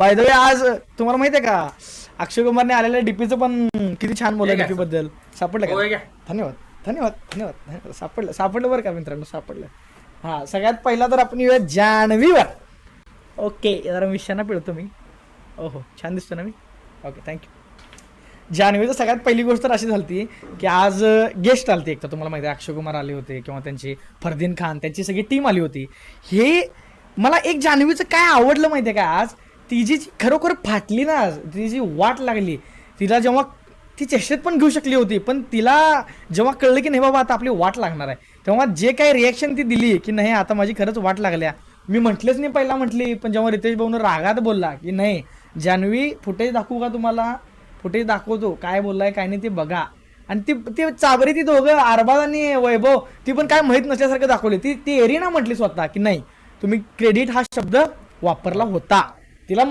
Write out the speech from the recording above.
By the way आज तुम्हाला माहिती आहे का अक्षय कुमारने आलेल्या डीपीचं पण किती छान बोललं डीपी बद्दल. सापडलं का? धन्यवाद धन्यवाद धन्यवाद धन्यवाद. सापडलं बरं का मित्रांनो, सापडलं. हा सगळ्यात पहिला तर आपण येऊया जान्हवीवर. ओके जरा मिशांना पिळतो मी. ओहो छान दिसतो ना मी. Okay thank you. जान्हवीचं सगळ्यात पहिली गोष्ट तर अशी झाली की आज गेस्ट आलते. एक तर तुम्हाला माहिती आहे अक्षय कुमार आले होते किंवा त्यांची फरदीन खान त्यांची सगळी टीम आली होती. हे मला एक जान्हवीचं काय आवडलं माहिती आहे का, आज ती जी खरोखर फाटली ना, आज ती जी वाट लागली तिला, जेव्हा ती चेष्टेत पण घेऊ शकली होती, पण तिला जेव्हा कळलं की नाही बाबा आता आपली वाट लागणार आहे, तेव्हा जे काही रिॲक्शन ती दिली की नाही आता माझी खरंच वाट लागल्या. मी म्हटलेच नाही पहिला म्हटली, पण जेव्हा रितेश भाऊन रागात बोलला की नाही जान्हवी फुटेज दाखवू का तुम्हाला, फुटेज दाखवतो काय बोललाय काय नाही ते बघा. आणि ती चाबरी ती दोघं अरबाज आणि वैभव ती पण काय माहीत नसल्यासारखं दाखवली. ती एरिना म्हटली स्वतः की नाही तुम्ही क्रेडिट हा शब्द वापरला होता. तिला